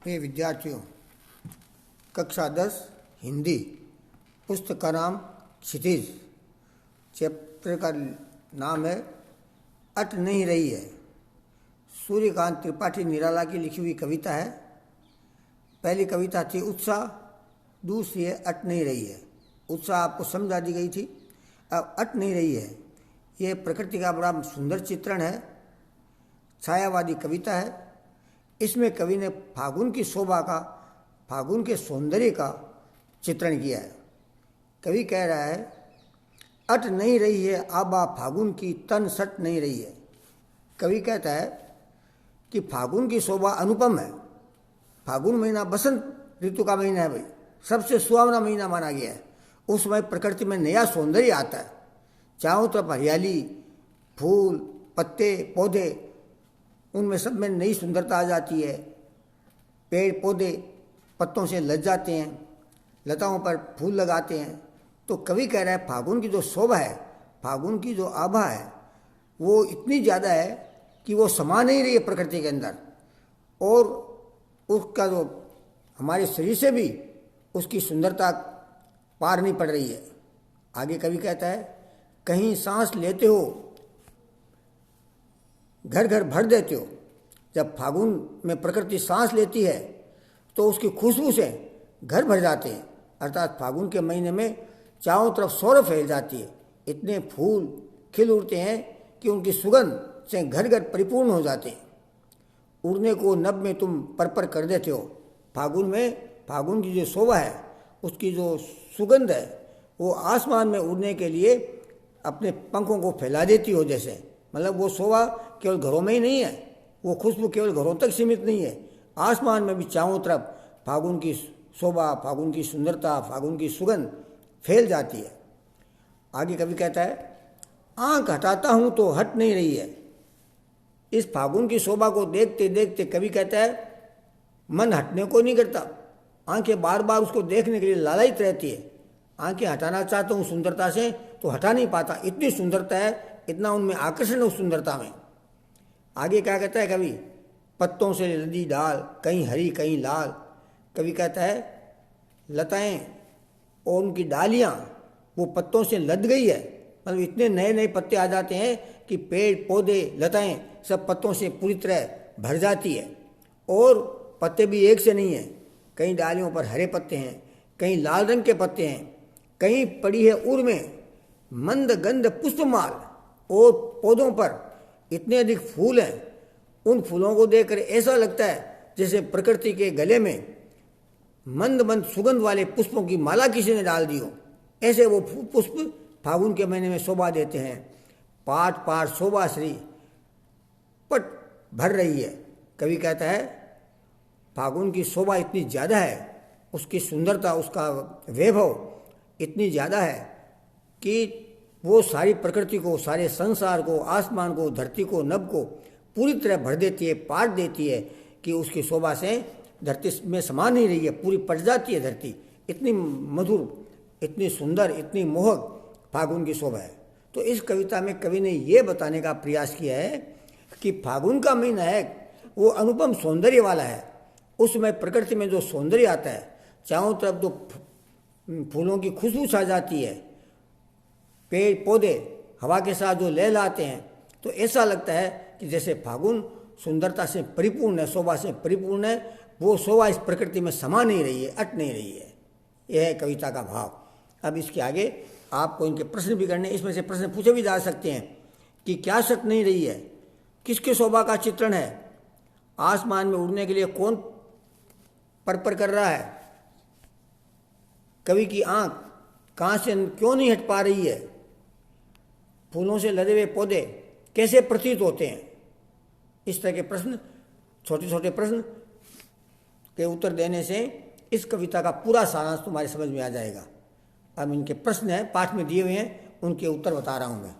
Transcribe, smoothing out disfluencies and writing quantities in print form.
प्रिय विद्यार्थियों, कक्षा 10 हिंदी पुस्तक का नाम क्षितिज, चैप्टर का नाम है अट नहीं रही है। सूर्यकांत त्रिपाठी निराला की लिखी हुई कविता है। पहली कविता थी उत्साह, दूसरी है अट नहीं रही है। उत्साह आपको समझा दी गई थी, अब अट नहीं रही है। ये प्रकृति का बड़ा सुंदर चित्रण है, छायावादी कविता है। इसमें कवि ने फागुन की शोभा का, फागुन के सौंदर्य का चित्रण किया है। कवि कह रहा है अट नहीं रही है आबा फागुन की, तन सट नहीं रही है। कवि कहता है कि फागुन की शोभा अनुपम है। फागुन महीना बसंत ऋतु का महीना है भाई, सबसे सुहावना महीना माना गया है। उस समय प्रकृति में नया सौंदर्य आता है। चारों तरफ हरियाली, फूल, पत्ते, पौधे, उनमें सब में नई सुंदरता आ जाती है। पेड़ पौधे पत्तों से लद जाते हैं, लताओं पर फूल लगाते हैं। तो कवि कह रहा है फागुन की जो शोभा है, फागुन की जो आभा है, वो इतनी ज़्यादा है कि वो समा नहीं रही है प्रकृति के अंदर, और उसका जो हमारे शरीर से भी उसकी सुंदरता पार नहीं पड़ रही है। आगे कवि कहता है कहीं सांस लेते हो घर घर भर देते हो। जब फागुन में प्रकृति सांस लेती है तो उसकी खुशबू से घर भर जाते हैं, अर्थात फागुन के महीने में चारों तरफ सौरभ फैल जाती है। इतने फूल खिल उठते हैं कि उनकी सुगंध से घर घर परिपूर्ण हो जाते हैं। उड़ने को नभ में तुम पर कर देते हो। फागुन में फागुन की जो शोभा है, उसकी जो सुगंध है, वो आसमान में उड़ने के लिए अपने पंखों को फैला देती हो। जैसे मतलब वो शोभा केवल घरों में ही नहीं है, वो खुशबू केवल घरों तक सीमित नहीं है, आसमान में भी चारों तरफ फागुन की शोभा, फागुन की सुंदरता, फागुन की सुगंध फैल जाती है। आगे कवि कहता है आंख हटाता हूँ तो हट नहीं रही है। इस फागुन की शोभा को देखते देखते कवि कहता है मन हटने को नहीं करता। आंखें बार बार उसको देखने के लिए लालायित रहती है। आंखें हटाना चाहता हूँ सुंदरता से तो हटा नहीं पाता, इतनी सुंदरता है, इतना उनमें आकर्षण है उस सुंदरता में। आगे क्या कहता है कवि, पत्तों से लदी डाल, कहीं हरी कहीं लाल। कवि कहता है लताएं और उनकी डालियां वो पत्तों से लद गई है, मतलब इतने नए नए पत्ते आ जाते हैं कि पेड़ पौधे लताएं सब पत्तों से पूरी तरह भर जाती है। और पत्ते भी एक से नहीं है, कहीं डालियों पर हरे पत्ते हैं, कहीं लाल रंग के पत्ते हैं, कहीं पड़ी है उर में मंद गंध पुष्पमाल, और पौधों पर इतने अधिक फूल हैं। उन फूलों को देखकर ऐसा लगता है जैसे प्रकृति के गले में मंद मंद सुगंध वाले पुष्पों की माला किसी ने डाल दी हो। ऐसे वो पुष्प फागुन के महीने में शोभा देते हैं। पाट पाट शोभा श्री पट भर रही है। कवि कहता है फागुन की शोभा इतनी ज़्यादा है, उसकी सुंदरता, उसका वैभव इतनी ज़्यादा है कि वो सारी प्रकृति को, सारे संसार को, आसमान को, धरती को, नभ को पूरी तरह भर देती है, पाट देती है कि उसकी शोभा से धरती में समा नहीं रही है, पूरी पट जाती है धरती। इतनी मधुर, इतनी सुंदर, इतनी मोहक फागुन की शोभा है। तो इस कविता में कवि ने ये बताने का प्रयास किया है कि फागुन का महीना है वो अनुपम सौंदर्य वाला है। उस समय प्रकृति में जो सौंदर्य आता है, चारों तरफ जो फूलों की खुशबू छा जाती है, पेड़ पौधे हवा के साथ जो लहलाते हैं, तो ऐसा लगता है कि जैसे फागुन सुंदरता से परिपूर्ण है, शोभा से परिपूर्ण है। वो शोभा इस प्रकृति में समा नहीं रही है, अट नहीं रही है। यह है कविता का भाव। अब इसके आगे आपको इनके प्रश्न भी करने, इसमें से प्रश्न पूछे भी जा सकते हैं कि क्या सट नहीं रही है, किसके शोभा का चित्रण है, आसमान में उड़ने के लिए कौन पर कर रहा है, कवि की आंख कहाँ से क्यों नहीं हट पा रही है, फूलों से लदे हुए पौधे कैसे प्रतीत होते हैं। इस तरह के प्रश्न, छोटे छोटे प्रश्न के उत्तर देने से इस कविता का पूरा सारांश तुम्हारे समझ में आ जाएगा। अब इनके प्रश्न हैं, पाठ में दिए हुए हैं, उनके उत्तर बता रहा हूँ मैं।